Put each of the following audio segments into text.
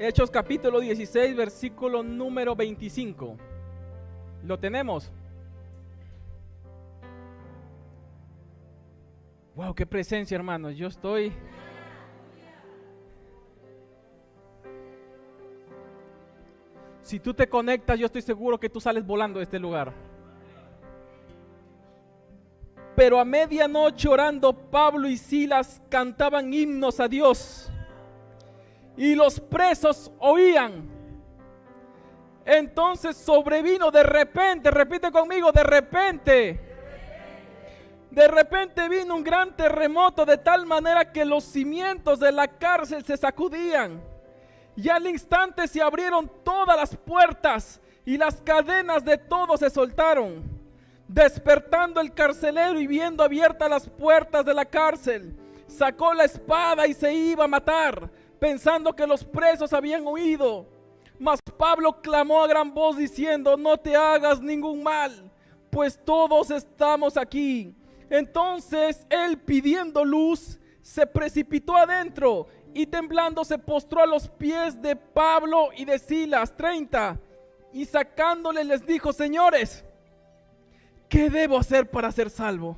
Hechos capítulo 16, versículo número 25. ¿Lo tenemos? Wow, qué presencia, hermanos. Yo estoy... Si tú te conectas, yo estoy seguro que tú sales volando de este lugar. Pero a medianoche orando, Pablo y Silas cantaban himnos a Dios. Y los presos oían. Entonces sobrevino de repente, repite conmigo, de repente vino un gran terremoto, de tal manera que los cimientos de la cárcel se sacudían. Y al instante se abrieron todas las puertas y las cadenas de todos se soltaron. Despertando el carcelero y viendo abiertas las puertas de la cárcel, sacó la espada y se iba a matar, pensando que los presos habían huido. Mas Pablo clamó a gran voz diciendo: no te hagas ningún mal, pues todos estamos aquí. Entonces él, pidiendo luz, se precipitó adentro y temblando se postró a los pies de Pablo y de Silas. 30. Y sacándole les dijo: señores, ¿qué debo hacer para ser salvo?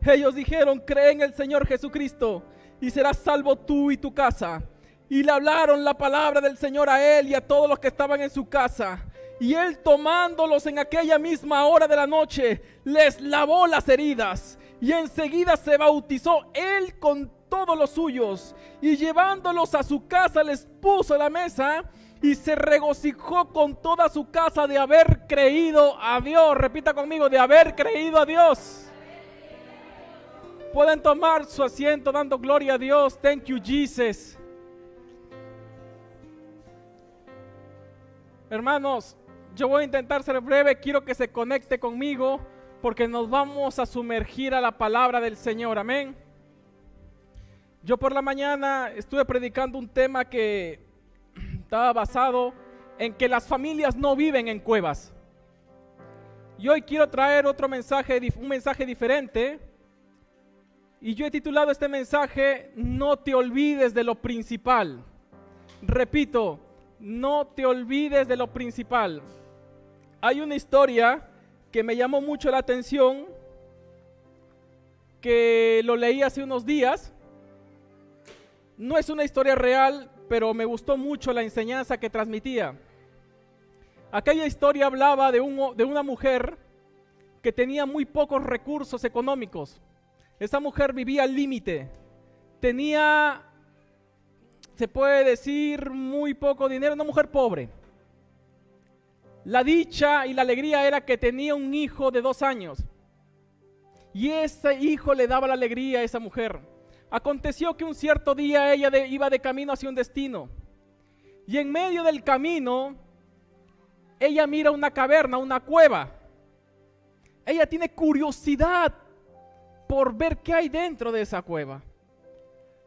Ellos dijeron: cree en el Señor Jesucristo y serás salvo tú y tu casa. Y le hablaron la palabra del Señor a él y a todos los que estaban en su casa. Y él, tomándolos en aquella misma hora de la noche, les lavó las heridas. Y enseguida se bautizó él con todos los suyos. Y llevándolos a su casa les puso la mesa. Y se regocijó con toda su casa de haber creído a Dios. Repita conmigo: de haber creído a Dios. Pueden tomar su asiento dando gloria a Dios. Thank you, Jesus. Hermanos, yo voy a intentar ser breve. Quiero que se conecte conmigo porque nos vamos a sumergir a la palabra del Señor. Amén. Yo por la mañana estuve predicando un tema que estaba basado en que las familias no viven en cuevas. Y hoy quiero traer otro mensaje, un mensaje diferente. Y yo he titulado este mensaje: no te olvides de lo principal. Repito, no te olvides de lo principal. Hay una historia que me llamó mucho la atención, que lo leí hace unos días. No es una historia real, pero me gustó mucho la enseñanza que transmitía. Aquella historia hablaba de una mujer que tenía muy pocos recursos económicos. Esa mujer vivía al límite. Tenía, se puede decir, muy poco dinero, una mujer pobre. La dicha y la alegría era que tenía un hijo de 2 años. Y ese hijo le daba la alegría a esa mujer. Aconteció que un cierto día ella iba de camino hacia un destino. Y en medio del camino, ella mira una caverna, una cueva. Ella tiene curiosidad por ver qué hay dentro de esa cueva.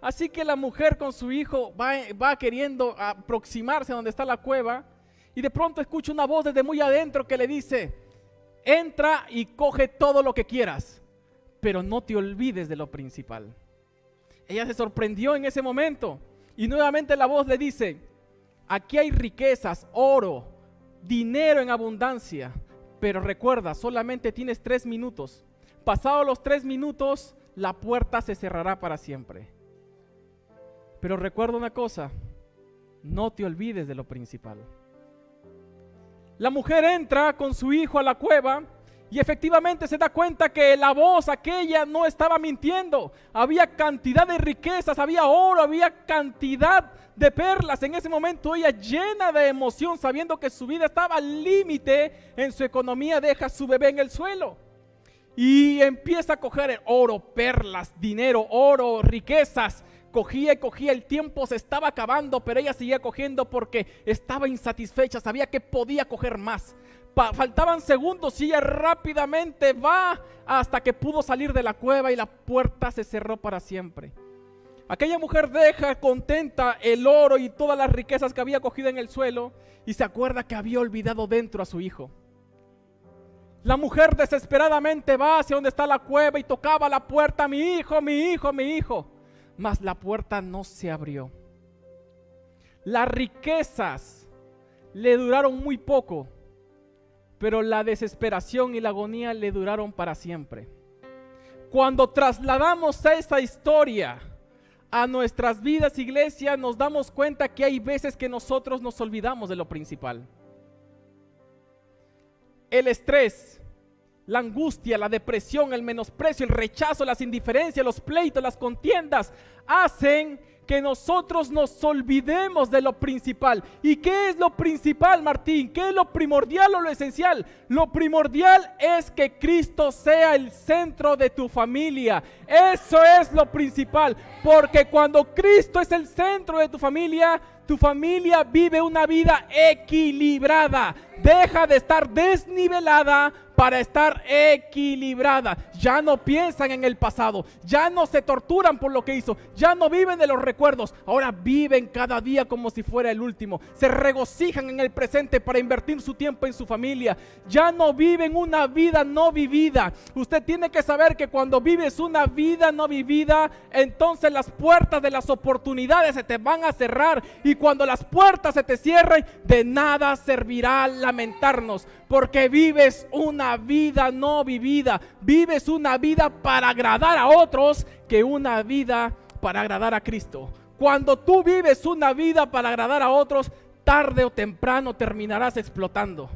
Así que la mujer con su hijo va queriendo aproximarse a donde está la cueva. Y de pronto escucha una voz desde muy adentro que le dice: entra y coge todo lo que quieras, pero no te olvides de lo principal. Ella se sorprendió en ese momento y nuevamente la voz le dice: aquí hay riquezas, oro, dinero en abundancia, pero recuerda, solamente tienes 3 minutos. Pasados los 3 minutos, la puerta se cerrará para siempre. Pero recuerda una cosa: no te olvides de lo principal. La mujer entra con su hijo a la cueva y efectivamente se da cuenta que la voz aquella no estaba mintiendo. Había cantidad de riquezas, había oro, había cantidad de perlas. En ese momento ella, llena de emoción, sabiendo que su vida estaba al límite en su economía, deja a su bebé en el suelo y empieza a coger oro, perlas, dinero, oro, riquezas. Cogía y cogía, el tiempo se estaba acabando, pero ella seguía cogiendo porque estaba insatisfecha, sabía que podía coger más. Faltaban segundos y ella rápidamente va hasta que pudo salir de la cueva y la puerta se cerró para siempre. Aquella mujer deja contenta el oro y todas las riquezas que había cogido en el suelo y se acuerda que había olvidado dentro a su hijo. La mujer desesperadamente va hacia donde está la cueva y tocaba la puerta: mi hijo, mi hijo, mi hijo. Mas la puerta no se abrió. Las riquezas le duraron muy poco, pero la desesperación y la agonía le duraron para siempre. Cuando trasladamos esa historia a nuestras vidas, iglesia, nos damos cuenta que hay veces que nosotros nos olvidamos de lo principal. El estrés, la angustia, la depresión, el menosprecio, el rechazo, las indiferencias, los pleitos, las contiendas hacen que nosotros nos olvidemos de lo principal. ¿Y qué es lo principal, Martín? ¿Qué es lo primordial o lo esencial? Lo primordial es que Cristo sea el centro de tu familia. Eso es lo principal, porque cuando Cristo es el centro de tu familia vive una vida equilibrada. Deja de estar desnivelada para estar equilibrada. Ya no piensan en el pasado, ya no se torturan por lo que hizo, ya no viven de los recuerdos, ahora viven cada día como si fuera el último. Se regocijan en el presente para invertir su tiempo en su familia. Ya no viven una vida no vivida. Usted tiene que saber que cuando vives una vida no vivida, entonces las puertas de las oportunidades se te van a cerrar, y cuando las puertas se te cierren, de nada servirá lamentarnos, porque vives una vida no vivida. Vives una vida para agradar a otros que una vida para agradar a Cristo. Cuando tú vives una vida para agradar a otros, tarde o temprano terminarás explotando.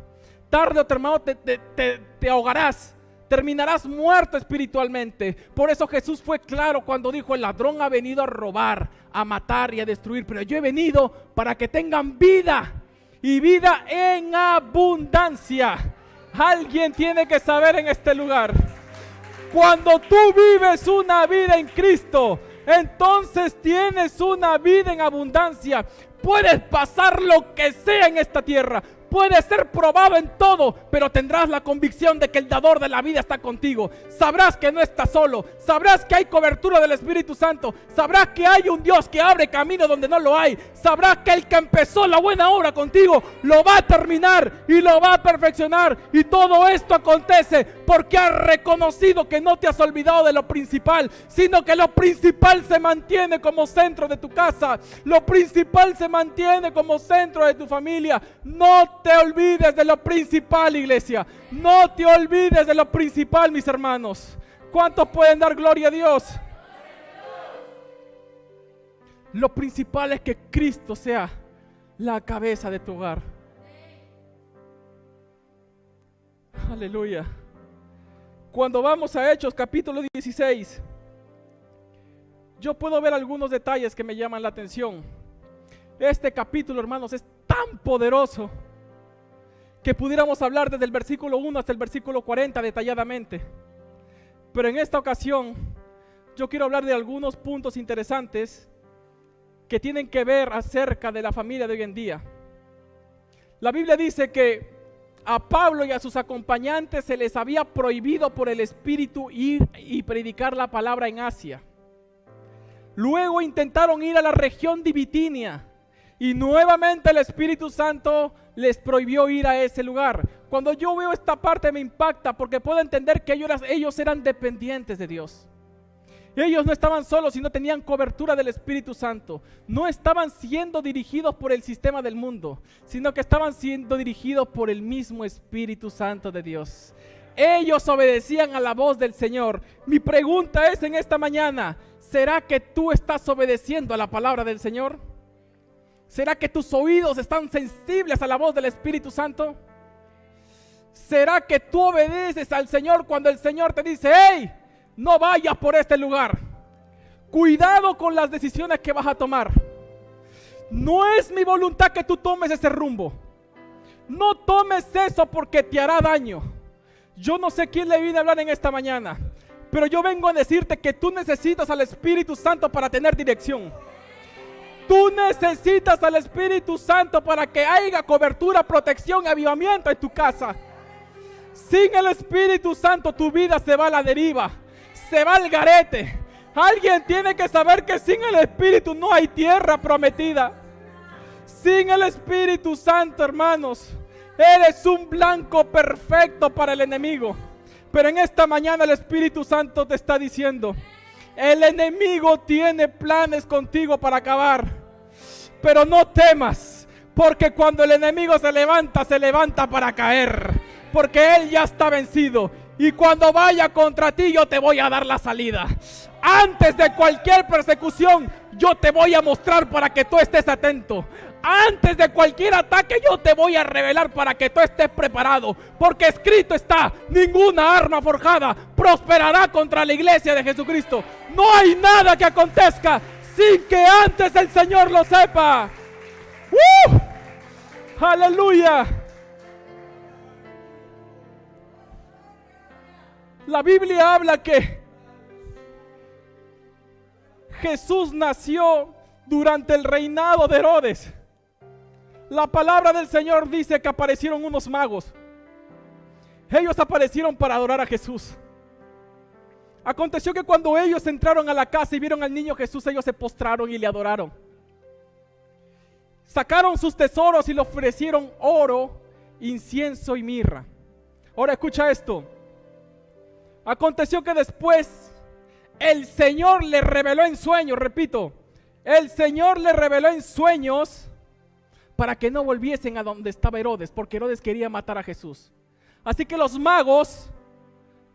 Tarde o temprano te ahogarás. Terminarás muerto espiritualmente. Por eso Jesús fue claro cuando dijo: el ladrón ha venido a robar, a matar y a destruir, pero yo he venido para que tengan vida, y vida en abundancia. Alguien tiene que saber en este lugar: cuando tú vives una vida en Cristo, entonces tienes una vida en abundancia. Puedes pasar lo que sea en esta tierra, puedes ser probado en todo, pero tendrás la convicción de que el dador de la vida está contigo. Sabrás que no estás solo, sabrás que hay cobertura del Espíritu Santo, sabrás que hay un Dios que abre camino donde no lo hay, sabrás que el que empezó la buena obra contigo lo va a terminar y lo va a perfeccionar. Y todo esto acontece porque has reconocido que no te has olvidado de lo principal, sino que lo principal se mantiene como centro de tu casa, lo principal se mantiene como centro de tu familia. No te olvides de lo principal, iglesia. No te olvides de lo principal, mis hermanos. ¿Cuántos pueden dar gloria a Dios? Lo principal es que Cristo sea la cabeza de tu hogar. Aleluya. Cuando vamos a Hechos capítulo 16, yo puedo ver algunos detalles que me llaman la atención. Este capítulo, hermanos, es tan poderoso que pudiéramos hablar desde el versículo 1 hasta el versículo 40 detalladamente. Pero en esta ocasión yo quiero hablar de algunos puntos interesantes que tienen que ver acerca de la familia de hoy en día. La Biblia dice que a Pablo y a sus acompañantes se les había prohibido por el Espíritu ir y predicar la palabra en Asia. Luego intentaron ir a la región de Bitinia, y nuevamente el Espíritu Santo les prohibió ir a ese lugar. Cuando yo veo esta parte me impacta, porque puedo entender que ellos eran dependientes de Dios. Ellos no estaban solos, sino tenían cobertura del Espíritu Santo. No estaban siendo dirigidos por el sistema del mundo, sino que estaban siendo dirigidos por el mismo Espíritu Santo de Dios. Ellos obedecían a la voz del Señor. Mi pregunta es en esta mañana: ¿será que tú estás obedeciendo a la palabra del Señor? ¿Será que tus oídos están sensibles a la voz del Espíritu Santo? ¿Será que tú obedeces al Señor cuando el Señor te dice: hey, no vayas por este lugar? Cuidado con las decisiones que vas a tomar. No es mi voluntad que tú tomes ese rumbo. No tomes eso porque te hará daño. Yo no sé quién le vine a hablar en esta mañana, pero yo vengo a decirte que tú necesitas al Espíritu Santo para tener dirección. Tú necesitas al Espíritu Santo para que haya cobertura, protección, avivamiento en tu casa. Sin el Espíritu Santo tu vida se va a la deriva, se va al garete. Alguien tiene que saber que sin el Espíritu no hay tierra prometida. Sin el Espíritu Santo, hermanos, eres un blanco perfecto para el enemigo. Pero en esta mañana el Espíritu Santo te está diciendo: el enemigo tiene planes contigo para acabar. pero no temas, porque cuando el enemigo se levanta para caer, porque él ya está vencido. Y cuando vaya contra ti, yo te voy a dar la salida. Antes de cualquier persecución, yo te voy a mostrar para que tú estés atento. Antes de cualquier ataque, yo te voy a revelar para que tú estés preparado. Porque escrito está: ninguna arma forjada prosperará contra la iglesia de Jesucristo. No hay nada que acontezca sin que antes el Señor lo sepa. ¡Aleluya! La Biblia habla que Jesús nació durante el reinado de Herodes. La palabra del Señor dice que aparecieron unos magos. Ellos aparecieron para adorar a Jesús. Aconteció que cuando ellos entraron a la casa y vieron al niño Jesús, ellos se postraron y le adoraron. Sacaron sus tesoros y le ofrecieron oro, incienso y mirra. Ahora escucha esto. Aconteció que después el Señor le reveló en sueños, repito, el Señor le reveló en sueños para que no volviesen a donde estaba Herodes, porque Herodes quería matar a Jesús. Así que los magos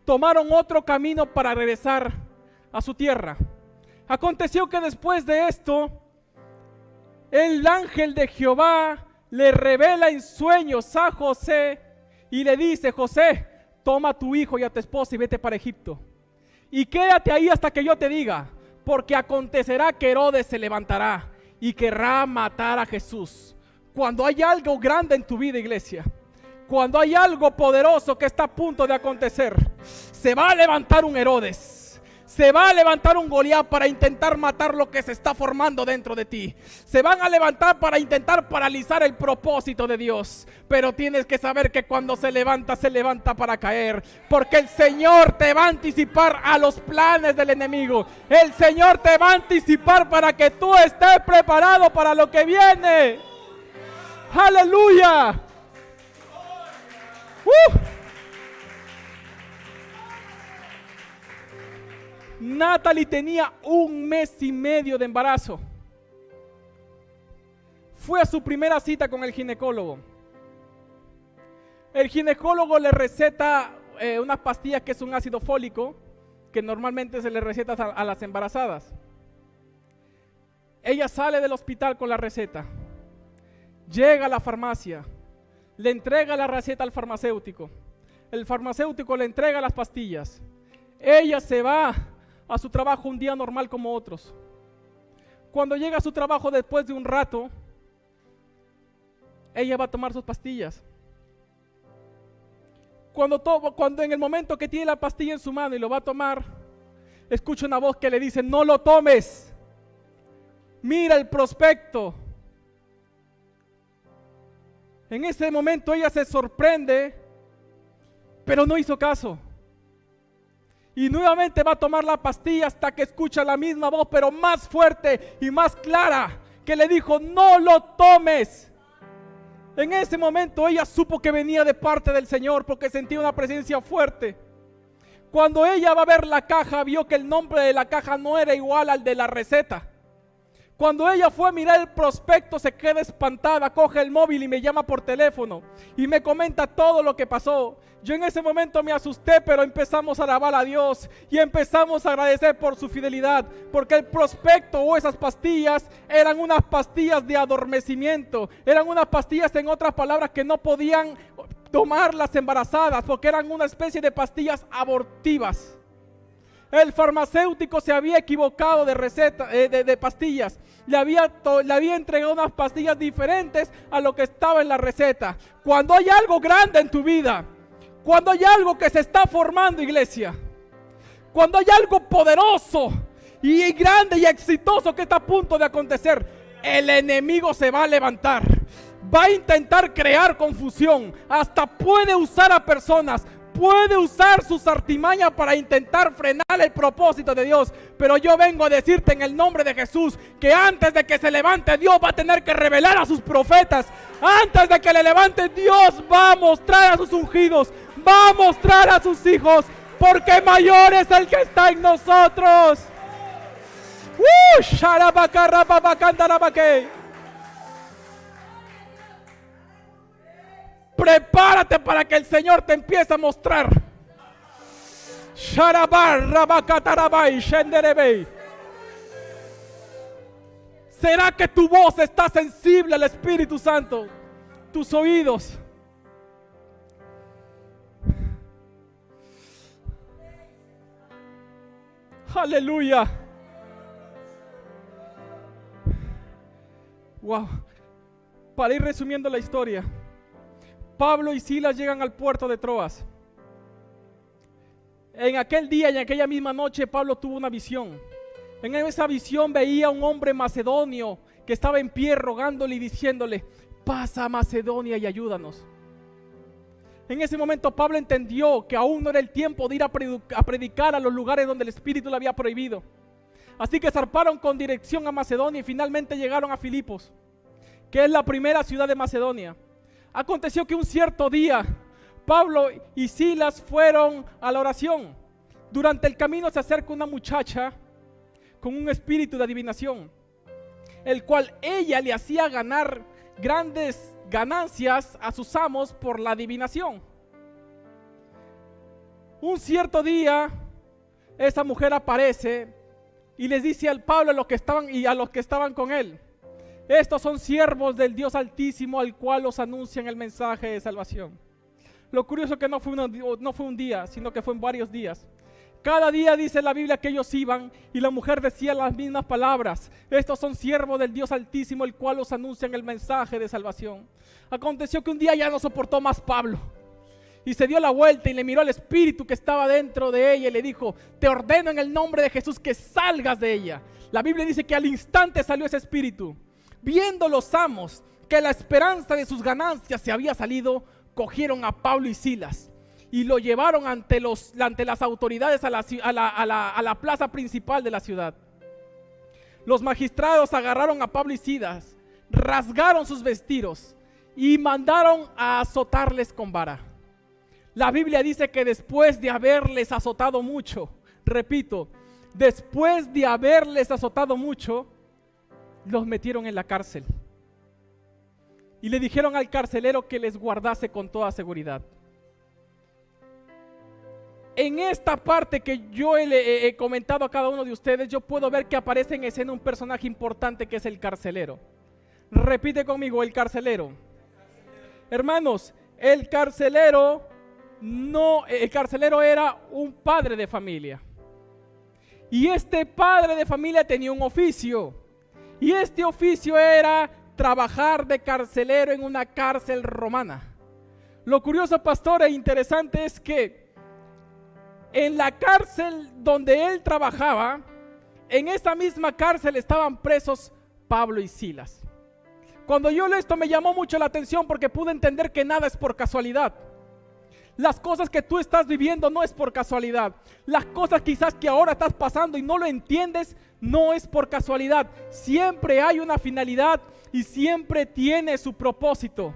tomaron otro camino para regresar a su tierra. Aconteció que después de esto, el ángel de Jehová le revela en sueños a José y le dice: José, toma a tu hijo y a tu esposa y vete para Egipto. Y quédate ahí hasta que yo te diga, porque acontecerá que Herodes se levantará y querrá matar a Jesús. Cuando hay algo grande en tu vida, iglesia, cuando hay algo poderoso que está a punto de acontecer, se va a levantar un Herodes. Se va a levantar un Goliat para intentar matar lo que se está formando dentro de ti. Se van a levantar para intentar paralizar el propósito de Dios. Pero tienes que saber que cuando se levanta para caer. Porque el Señor te va a anticipar a los planes del enemigo. El Señor te va a anticipar para que tú estés preparado para lo que viene. ¡Aleluya! Natalie tenía 1 mes y medio de embarazo. Fue a su primera cita con el ginecólogo. El ginecólogo le receta unas pastillas que es un ácido fólico, que normalmente se le receta a las embarazadas. Ella sale del hospital con la receta. Llega a la farmacia. Le entrega la receta al farmacéutico. El farmacéutico le entrega las pastillas. Ella se va a su trabajo un día normal como otros. Cuando llega a su trabajo después de un rato, ella va a tomar sus pastillas. Cuando en el momento que tiene la pastilla en su mano y lo va a tomar, escucha una voz que le dice: no lo tomes, mira el prospecto. En ese momento ella se sorprende, pero no hizo caso. Y nuevamente va a tomar la pastilla hasta que escucha la misma voz, pero más fuerte y más clara, que le dijo: no lo tomes. En ese momento ella supo que venía de parte del Señor, porque sentía una presencia fuerte. Cuando ella va a ver la caja, vio que el nombre de la caja no era igual al de la receta. Cuando ella fue a mirar el prospecto, se queda espantada, coge el móvil y me llama por teléfono y me comenta todo lo que pasó. Yo en ese momento me asusté, pero empezamos a alabar a Dios y empezamos a agradecer por su fidelidad, porque el prospecto o esas pastillas eran unas pastillas de adormecimiento, eran unas pastillas, en otras palabras, que no podían tomar las embarazadas, porque eran una especie de pastillas abortivas. El farmacéutico se había equivocado de receta, de pastillas. Le había entregado unas pastillas diferentes a lo que estaba en la receta. Cuando hay algo grande en tu vida, cuando hay algo que se está formando, iglesia, cuando hay algo poderoso y grande y exitoso que está a punto de acontecer, el enemigo se va a levantar. Va a intentar crear confusión. Hasta puede usar a personas, puede usar sus artimañas para intentar frenar el propósito de Dios. Pero yo vengo a decirte en el nombre de Jesús que antes de que se levante, Dios va a tener que revelar a sus profetas. Antes de que le levante, Dios va a mostrar a sus ungidos, va a mostrar a sus hijos, porque mayor es el que está en nosotros. Prepárate para que el Señor te empiece a mostrar. Sharabar, rabakatarabai, shenderebei. ¿Será que tu voz está sensible al Espíritu Santo? Tus oídos. Aleluya. Wow. Para ir resumiendo la historia, Pablo y Silas llegan al puerto de Troas. En aquel día y en aquella misma noche Pablo tuvo una visión. En esa visión veía a un hombre macedonio que estaba en pie rogándole y diciéndole: pasa a Macedonia y ayúdanos. En ese momento Pablo entendió que aún no era el tiempo de ir a predicar a los lugares donde el Espíritu le había prohibido. Así que zarparon con dirección a Macedonia y finalmente llegaron a Filipos, que es la primera ciudad de Macedonia. Aconteció que un cierto día Pablo y Silas fueron a la oración. Durante el camino se acerca una muchacha con un espíritu de adivinación, el cual ella le hacía ganar grandes ganancias a sus amos por la adivinación. Un cierto día esa mujer aparece y les dice al Pablo y a los que estaban con él: estos son siervos del Dios Altísimo, al cual los anuncian el mensaje de salvación. Lo curioso es que no fue un día, sino que fue en varios días. Cada día dice la Biblia que ellos iban y la mujer decía las mismas palabras: estos son siervos del Dios Altísimo, el cual los anuncian el mensaje de salvación. Aconteció que un día ya no soportó más Pablo y se dio la vuelta y le miró al espíritu que estaba dentro de ella y le dijo: te ordeno en el nombre de Jesús que salgas de ella. La Biblia dice que al instante salió ese espíritu. Viendo los amos que la esperanza de sus ganancias se había salido, cogieron a Pablo y Silas y lo llevaron ante las autoridades a la plaza principal de la ciudad. Los magistrados agarraron a Pablo y Silas, rasgaron sus vestidos y mandaron a azotarles con vara. La Biblia dice que después de haberles azotado mucho, repito, después de haberles azotado mucho, los metieron en la cárcel y le dijeron al carcelero que les guardase con toda seguridad. En esta parte que yo he comentado a cada uno de ustedes, yo puedo ver que aparece en escena un personaje importante que es el carcelero. Repite conmigo: el carcelero. Hermanos, el carcelero era un padre de familia. Y este padre de familia tenía un oficio. Y este oficio era trabajar de carcelero en una cárcel romana. Lo curioso, pastor, e interesante es que en la cárcel donde él trabajaba, en esa misma cárcel estaban presos Pablo y Silas. Cuando yo leo esto me llamó mucho la atención porque pude entender que nada es por casualidad. Las cosas que tú estás viviendo no es por casualidad. Las cosas quizás que ahora estás pasando y no lo entiendes, no es por casualidad. Siempre hay una finalidad y siempre tiene su propósito.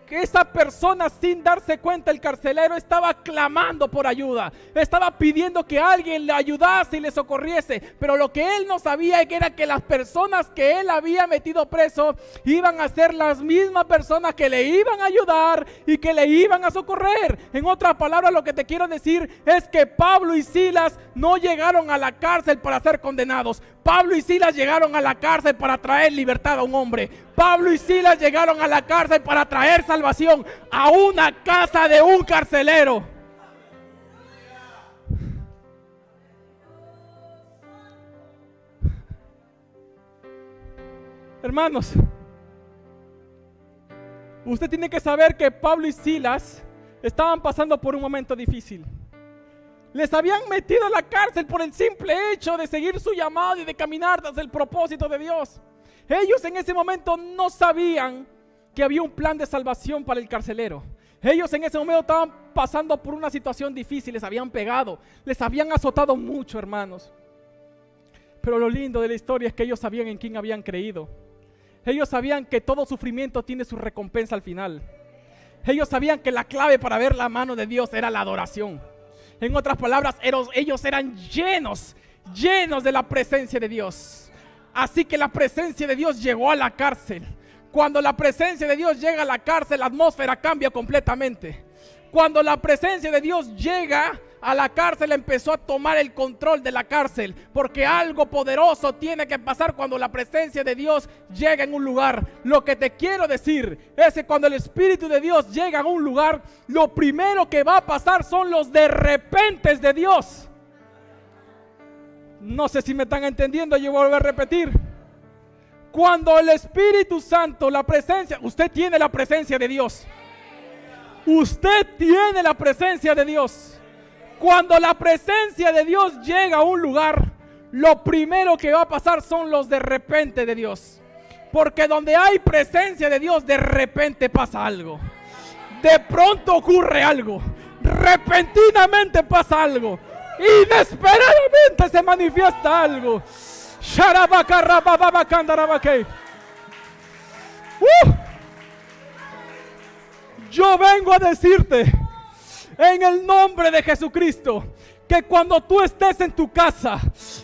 Que esa persona, sin darse cuenta, el carcelero estaba clamando por ayuda, estaba pidiendo que alguien le ayudase y le socorriese, pero lo que él no sabía era que las personas que él había metido preso iban a ser las mismas personas que le iban a ayudar y que le iban a socorrer. En otras palabras, lo que te quiero decir es que Pablo y Silas no llegaron a la cárcel para ser condenados. Pablo y Silas llegaron a la cárcel para traer libertad a un hombre. Pablo y Silas llegaron a la cárcel para traer salvación a una casa de un carcelero. Hermanos, usted tiene que saber que Pablo y Silas estaban pasando por un momento difícil. Les habían metido a la cárcel por el simple hecho de seguir su llamado y de caminar tras el propósito de Dios. Ellos en ese momento no sabían que había un plan de salvación para el carcelero. Ellos en ese momento estaban pasando por una situación difícil, les habían pegado, les habían azotado mucho, hermanos. Pero lo lindo de la historia es que ellos sabían en quién habían creído. Ellos sabían que todo sufrimiento tiene su recompensa al final. Ellos sabían que la clave para ver la mano de Dios era la adoración. En otras palabras, ellos eran llenos de la presencia de Dios. Así que la presencia de Dios llegó a la cárcel. Cuando la presencia de Dios llega a la cárcel, la atmósfera cambia completamente. Cuando la presencia de Dios llega a la cárcel, empezó a tomar el control de la cárcel, porque algo poderoso tiene que pasar cuando la presencia de Dios llega en un lugar. Lo que te quiero decir es que cuando el Espíritu de Dios llega a un lugar, lo primero que va a pasar son los de repentes de Dios. No sé si me están entendiendo, yo voy a repetir. Cuando el Espíritu Santo, la presencia, usted tiene la presencia de Dios. Usted tiene la presencia de Dios. Cuando la presencia de Dios llega a un lugar, lo primero que va a pasar son los de repente de Dios. Porque donde hay presencia de Dios, de repente pasa algo. De pronto ocurre algo. Repentinamente pasa algo. Inesperadamente se manifiesta algo. Yo vengo a decirte en el nombre de Jesucristo que cuando tú estés en tu casa,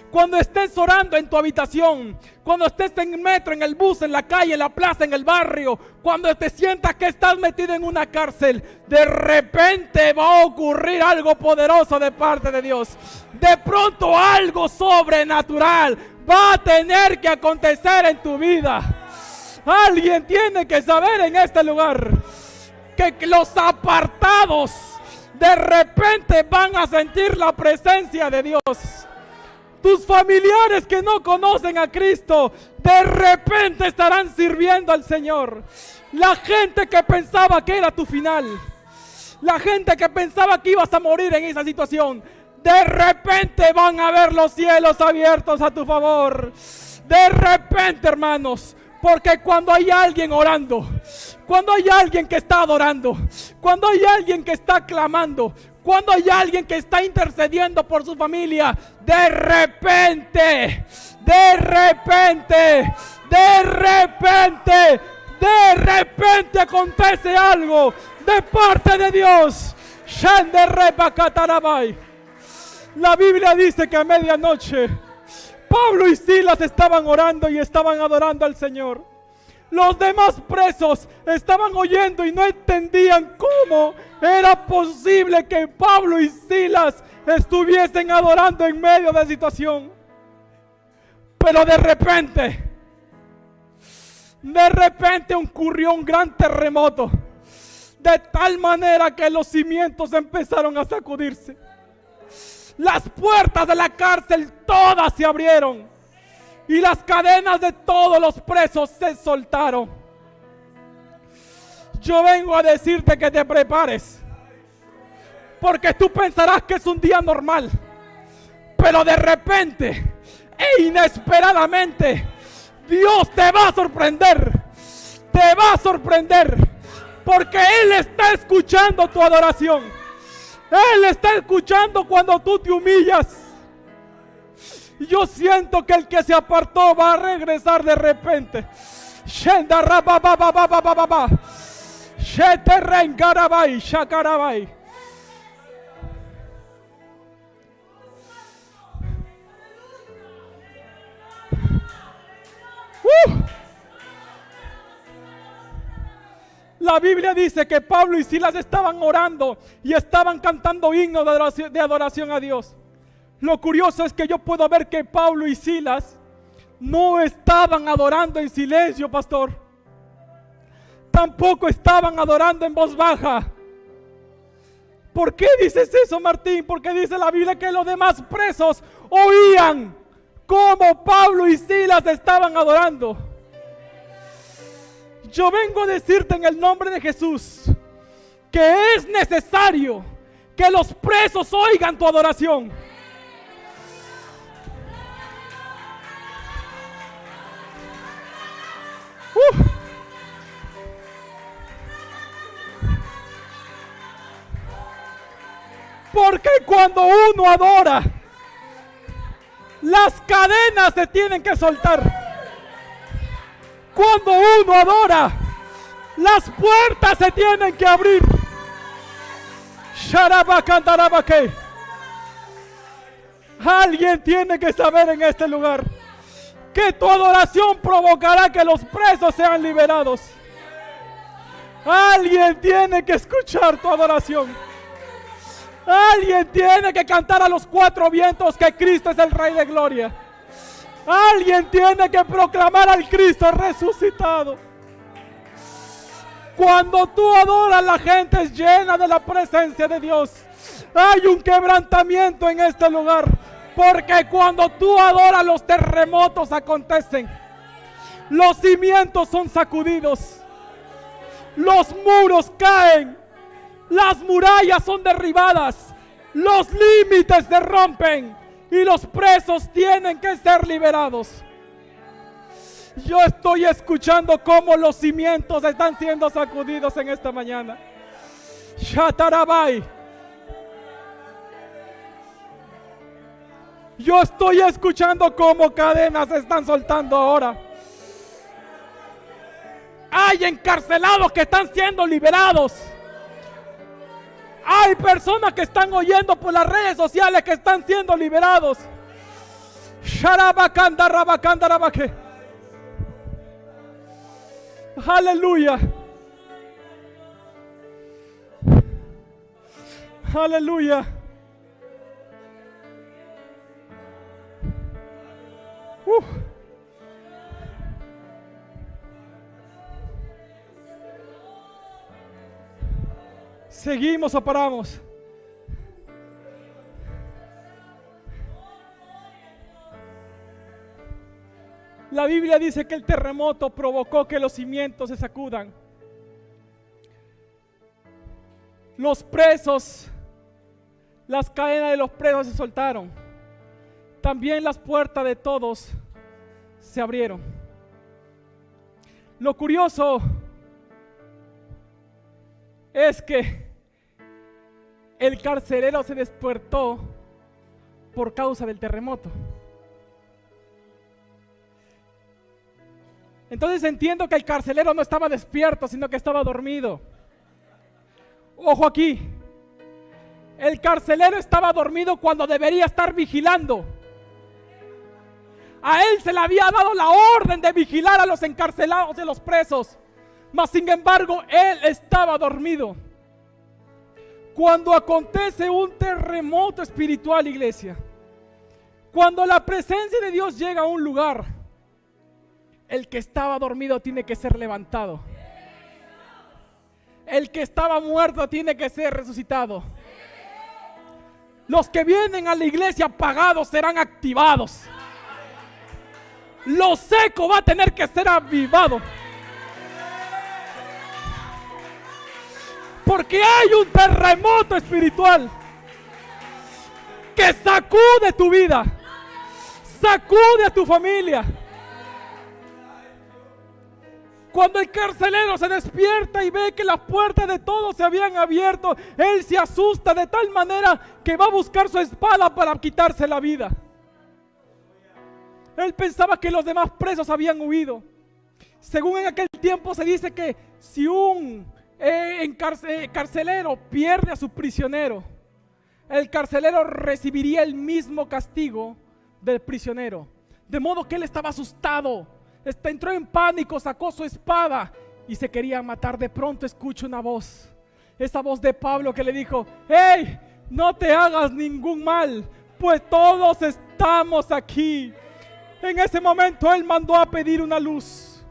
cuando estés orando en tu habitación, cuando estés en el metro, en el bus, en la calle, en la plaza, en el barrio, cuando te sientas que estás metido en una cárcel, de repente va a ocurrir algo poderoso de parte de Dios. De pronto algo sobrenatural va a tener que acontecer en tu vida. Alguien tiene que saber en este lugar que los apartados de repente van a sentir la presencia de Dios. Tus familiares que no conocen a Cristo, de repente estarán sirviendo al Señor. La gente que pensaba que era tu final, la gente que pensaba que ibas a morir en esa situación, de repente van a ver los cielos abiertos a tu favor. De repente, hermanos. Porque cuando hay alguien orando, cuando hay alguien que está adorando, cuando hay alguien que está clamando, cuando hay alguien que está intercediendo por su familia, de repente acontece algo de parte de Dios. La Biblia dice que a medianoche Pablo y Silas estaban orando y estaban adorando al Señor. Los demás presos estaban oyendo y no entendían cómo era posible que Pablo y Silas estuviesen adorando en medio de la situación. Pero de repente ocurrió un gran terremoto, de tal manera que los cimientos empezaron a sacudirse. Las puertas de la cárcel todas se abrieron y las cadenas de todos los presos se soltaron. Yo vengo a decirte que te prepares, porque tú pensarás que es un día normal, pero de repente e inesperadamente Dios te va a sorprender, porque Él está escuchando tu adoración. Él está escuchando cuando tú te humillas. Yo siento que el que se apartó va a regresar de repente. La Biblia dice que Pablo y Silas estaban orando y estaban cantando himnos de adoración a Dios. Lo curioso es que yo puedo ver que Pablo y Silas no estaban adorando en silencio, pastor. Tampoco estaban adorando en voz baja. ¿Por qué dices eso, Martín? Porque dice la Biblia que los demás presos oían cómo Pablo y Silas estaban adorando. Yo vengo a decirte en el nombre de Jesús que es necesario que los presos oigan tu adoración. Porque cuando uno adora, las cadenas se tienen que soltar. Cuando uno adora, las puertas se tienen que abrir. Alguien tiene que saber en este lugar que tu adoración provocará que los presos sean liberados. Alguien tiene que escuchar tu adoración. Alguien tiene que cantar a los cuatro vientos que Cristo es el Rey de Gloria. Alguien tiene que proclamar al Cristo resucitado. Cuando tú adoras, la gente es llena de la presencia de Dios. Hay un quebrantamiento en este lugar, porque cuando tú adoras, los terremotos acontecen. Los cimientos son sacudidos. Los muros caen. Las murallas son derribadas. Los límites se rompen. Y los presos tienen que ser liberados. Yo estoy escuchando cómo los cimientos están siendo sacudidos en esta mañana. Shatarabai. Yo estoy escuchando cómo cadenas se están soltando ahora. Hay encarcelados que están siendo liberados. Hay personas que están oyendo por las redes sociales que están siendo liberados. Aleluya. Aleluya. ¿Seguimos o paramos? La Biblia dice que el terremoto provocó que los cimientos se sacudan. Los presos, las cadenas de los presos se soltaron. También las puertas de todos se abrieron. Lo curioso es que el carcelero se despertó por causa del terremoto. Entonces entiendo que el carcelero no estaba despierto, sino que estaba dormido. Ojo aquí. El carcelero estaba dormido cuando debería estar vigilando. A él se le había dado la orden de vigilar a los encarcelados y a los presos. Mas sin embargo, él estaba dormido. Cuando acontece un terremoto espiritual, iglesia, cuando la presencia de Dios llega a un lugar, el que estaba dormido tiene que ser levantado. El que estaba muerto tiene que ser resucitado. Los que vienen a la iglesia apagados serán activados. Lo seco va a tener que ser avivado. Porque hay un terremoto espiritual que sacude tu vida, sacude a tu familia. Cuando el carcelero se despierta y ve que las puertas de todos se habían abierto, él se asusta de tal manera que va a buscar su espada para quitarse la vida. Él pensaba que los demás presos habían huido. Según en aquel tiempo se dice que si un carcelero pierde a su prisionero, el carcelero recibiría el mismo castigo del prisionero. De modo que él estaba asustado. Entró en pánico, sacó su espada y se quería matar. De pronto escucha una voz, esa voz de Pablo que le dijo: ¡Hey! No te hagas ningún mal, pues todos estamos aquí. En ese momento él mandó a pedir una luz.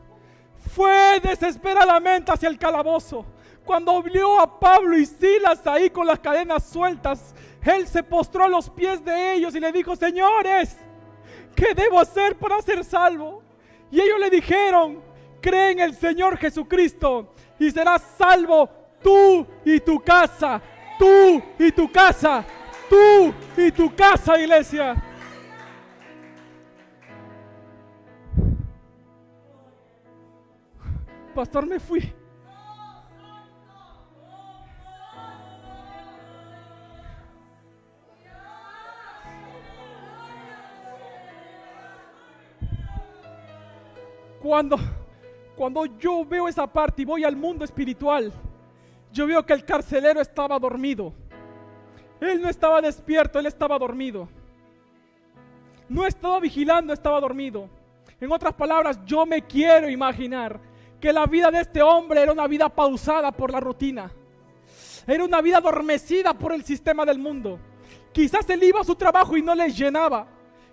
Fue desesperadamente hacia el calabozo. Cuando vio a Pablo y Silas ahí con las cadenas sueltas, él se postró a los pies de ellos y le dijo: señores, ¿qué debo hacer para ser salvo? Y ellos le dijeron: cree en el Señor Jesucristo y serás salvo tú y tu casa, tú y tu casa, tú y tu casa, iglesia. Pastor, me fui. Cuando yo veo esa parte y voy al mundo espiritual, yo veo que el carcelero estaba dormido. Él no estaba despierto, él estaba dormido. No estaba vigilando, estaba dormido. En otras palabras, yo me quiero imaginar que la vida de este hombre era una vida pausada por la rutina. Era una vida adormecida por el sistema del mundo. Quizás él iba a su trabajo y no les llenaba.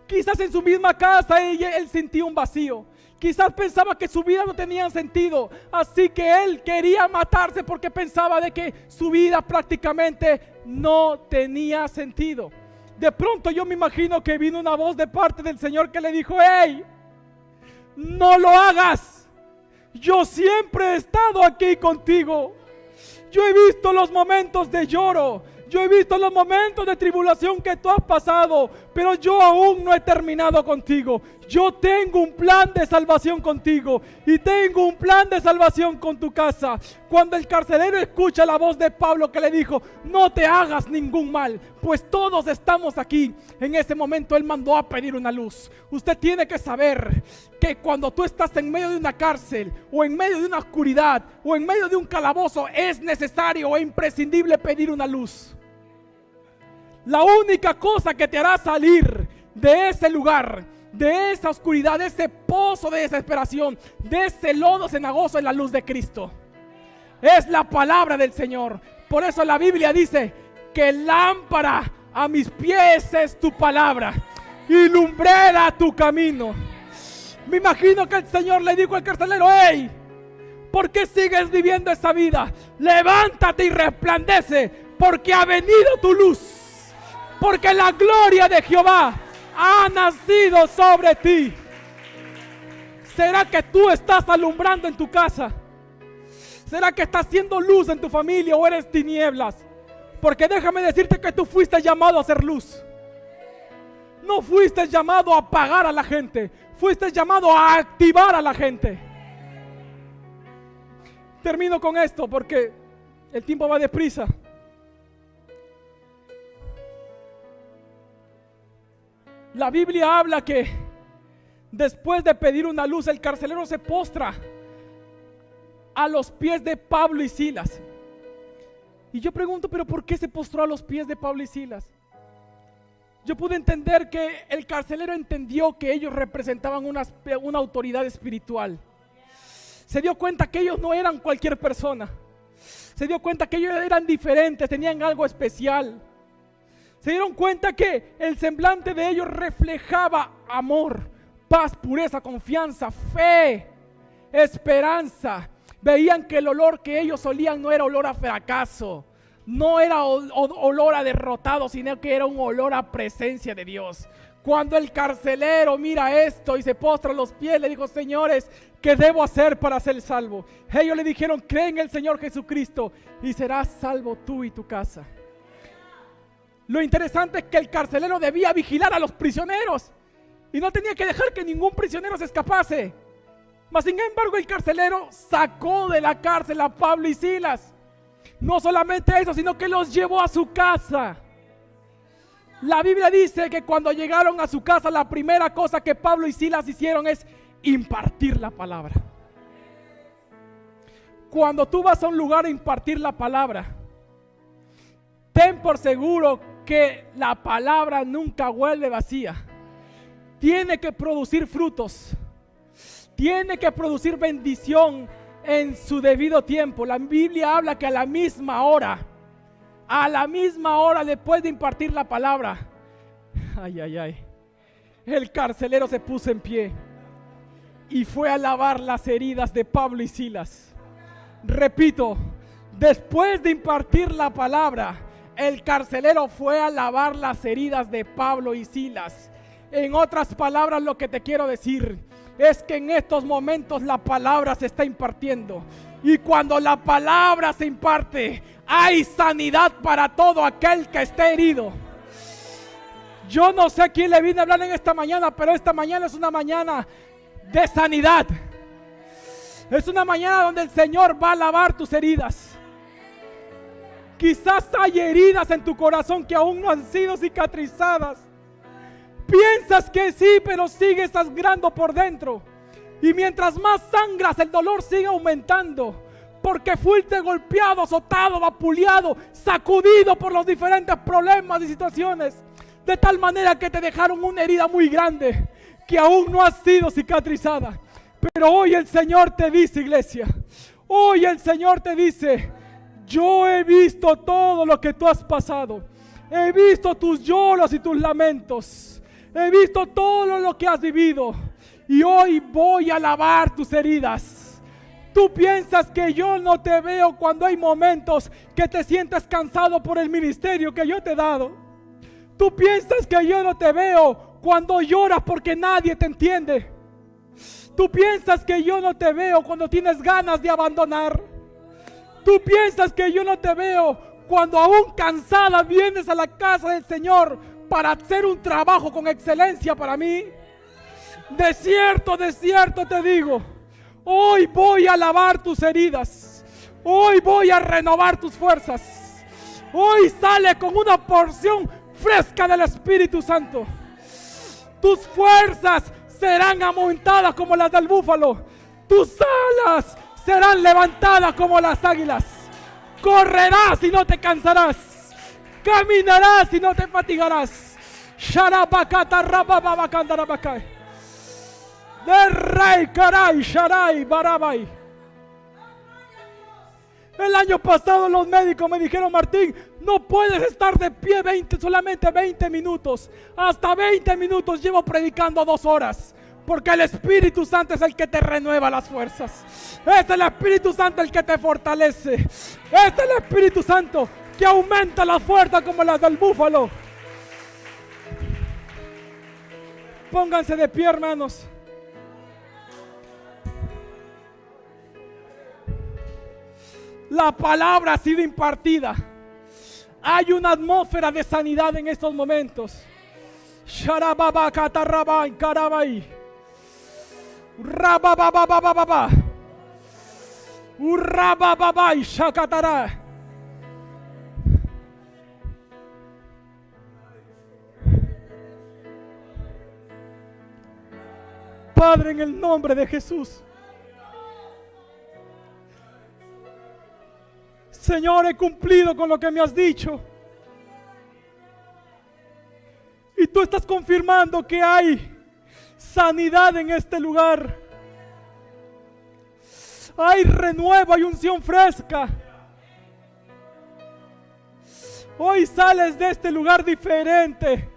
Quizás en su misma casa él sentía un vacío. Quizás pensaba que su vida no tenía sentido. Así que él quería matarse porque pensaba de que su vida prácticamente no tenía sentido. De pronto yo me imagino que vino una voz de parte del Señor que le dijo: ¡Hey! ¡No lo hagas! Yo siempre he estado aquí contigo. Yo he visto los momentos de lloro. Yo he visto los momentos de tribulación que tú has pasado, pero yo aún no he terminado contigo. Yo tengo un plan de salvación contigo y tengo un plan de salvación con tu casa. Cuando el carcelero escucha la voz de Pablo que le dijo: no te hagas ningún mal, pues todos estamos aquí. En ese momento él mandó a pedir una luz. Usted tiene que saber que cuando tú estás en medio de una cárcel o en medio de una oscuridad o en medio de un calabozo, es necesario e imprescindible pedir una luz. La única cosa que te hará salir de ese lugar, de esa oscuridad, de ese pozo de desesperación, de ese lodo cenagoso, es la luz de Cristo. Es la palabra del Señor. Por eso la Biblia dice que lámpara a mis pies es tu palabra y lumbrera tu camino. Me imagino que el Señor le dijo al carcelero: hey, ¿por qué sigues viviendo esa vida? Levántate y resplandece, porque ha venido tu luz. Porque la gloria de Jehová ha nacido sobre ti. ¿Será que tú estás alumbrando en tu casa? ¿Será que estás haciendo luz en tu familia o eres tinieblas? Porque déjame decirte que tú fuiste llamado a hacer luz. No fuiste llamado a apagar a la gente. Fuiste llamado a activar a la gente. Termino con esto porque el tiempo va deprisa. La Biblia habla que después de pedir una luz, el carcelero se postra a los pies de Pablo y Silas. Y yo pregunto, ¿pero por qué se postró a los pies de Pablo y Silas? Yo pude entender que el carcelero entendió que ellos representaban una autoridad espiritual. Se dio cuenta que ellos no eran cualquier persona. Se dio cuenta que ellos eran diferentes, tenían algo especial. Se dieron cuenta que el semblante de ellos reflejaba amor, paz, pureza, confianza, fe, esperanza. Veían que el olor que ellos olían no era olor a fracaso, no era olor a derrotado, sino que era un olor a presencia de Dios. Cuando el carcelero mira esto y se postra a los pies, le dijo: señores, ¿qué debo hacer para ser salvo? Ellos le dijeron: cree en el Señor Jesucristo y serás salvo tú y tu casa. Lo interesante es que el carcelero debía vigilar a los prisioneros y no tenía que dejar que ningún prisionero se escapase. Mas sin embargo el carcelero sacó de la cárcel a Pablo y Silas. No solamente eso, sino que los llevó a su casa. La Biblia dice que cuando llegaron a su casa, la primera cosa que Pablo y Silas hicieron es impartir la palabra. Cuando tú vas a un lugar a impartir la palabra, ten por seguro que la palabra nunca vuelve vacía. Tiene que producir frutos. Tiene que producir bendición en su debido tiempo. La Biblia habla que a la misma hora después de impartir la palabra, el carcelero se puso en pie y fue a lavar las heridas de Pablo y Silas. Repito, después de impartir la palabra, el carcelero fue a lavar las heridas de Pablo y Silas. En otras palabras, lo que te quiero decir es que en estos momentos la palabra se está impartiendo. Y cuando la palabra se imparte, hay sanidad para todo aquel que esté herido. Yo no sé a quién le vine a hablar en esta mañana, pero esta mañana es una mañana de sanidad. Es una mañana donde el Señor va a lavar tus heridas. Quizás hay heridas en tu corazón que aún no han sido cicatrizadas. Piensas que sí, pero sigues sangrando por dentro. Y mientras más sangras, el dolor sigue aumentando. Porque fuiste golpeado, azotado, vapuleado, sacudido por los diferentes problemas y situaciones. De tal manera que te dejaron una herida muy grande. que aún no ha sido cicatrizada. Pero hoy el Señor te dice, iglesia, hoy el Señor te dice: yo he visto todo lo que tú has pasado. He visto tus lloros y tus lamentos. He visto todo lo que has vivido. Y hoy voy a lavar tus heridas. Tú piensas que yo no te veo cuando hay momentos que te sientes cansado por el ministerio que yo te he dado. Tú piensas que yo no te veo cuando lloras porque nadie te entiende. Tú piensas que yo no te veo cuando tienes ganas de abandonar. Tú piensas que yo no te veo cuando aún cansada vienes a la casa del Señor para hacer un trabajo con excelencia para mí. De cierto te digo, hoy voy a lavar tus heridas. Hoy voy a renovar tus fuerzas. Hoy sale con una porción fresca del Espíritu Santo. Tus fuerzas serán aumentadas como las del búfalo. Tus alas serán levantadas como las águilas. Correrás y no te cansarás. Caminarás y no te fatigarás. Sharabakata rabababakandarabakai. De rey caray sharai barabai. El año pasado los médicos me dijeron: Martín, no puedes estar de pie solamente 20 minutos. Hasta 20 minutos llevo predicando 2 horas. Porque el Espíritu Santo es el que te renueva las fuerzas. Es el Espíritu Santo el que te fortalece. Es el Espíritu Santo que aumenta la fuerza como las del búfalo. Pónganse de pie, hermanos. La palabra ha sido impartida. Hay una atmósfera de sanidad en estos momentos. Sharababakatarabai karabai. Rababababababa. Urabababai shakatara. Padre, en el nombre de Jesús, Señor, he cumplido con lo que me has dicho. Y tú estás confirmando que hay sanidad en este lugar. Hay renuevo, hay unción fresca. Hoy sales de este lugar diferente.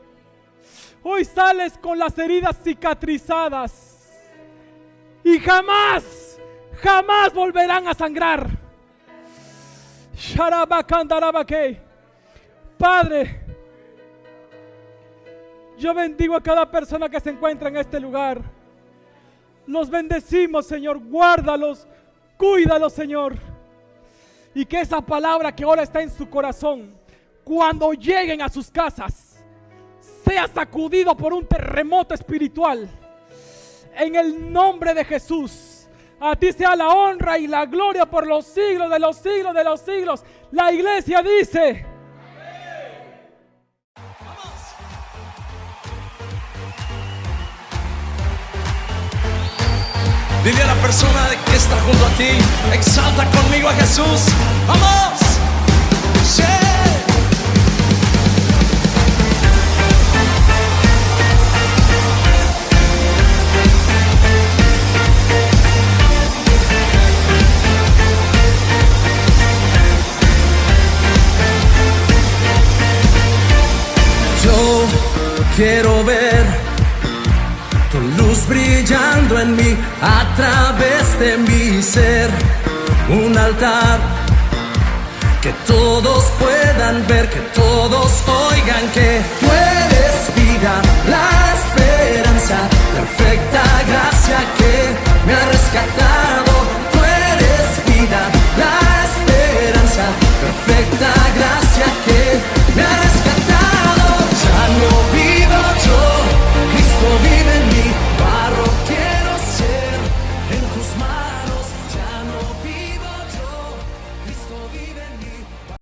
Hoy sales con las heridas cicatrizadas. Y jamás volverán a sangrar. Padre, yo bendigo a cada persona que se encuentra en este lugar. Los bendecimos, Señor. Guárdalos, cuídalos, Señor. Y que esa palabra que ahora está en su corazón, cuando lleguen a sus casas, sea sacudido por un terremoto espiritual. En el nombre de Jesús. A ti sea la honra y la gloria por los siglos de los siglos de los siglos. La iglesia dice: dile a la persona que está junto a ti: exalta conmigo a Jesús. ¡Vamos! ¡Sí! Yo quiero ver tu luz brillando en mí, a través de mi ser. Un altar que todos puedan ver, que todos oigan que tú eres vida.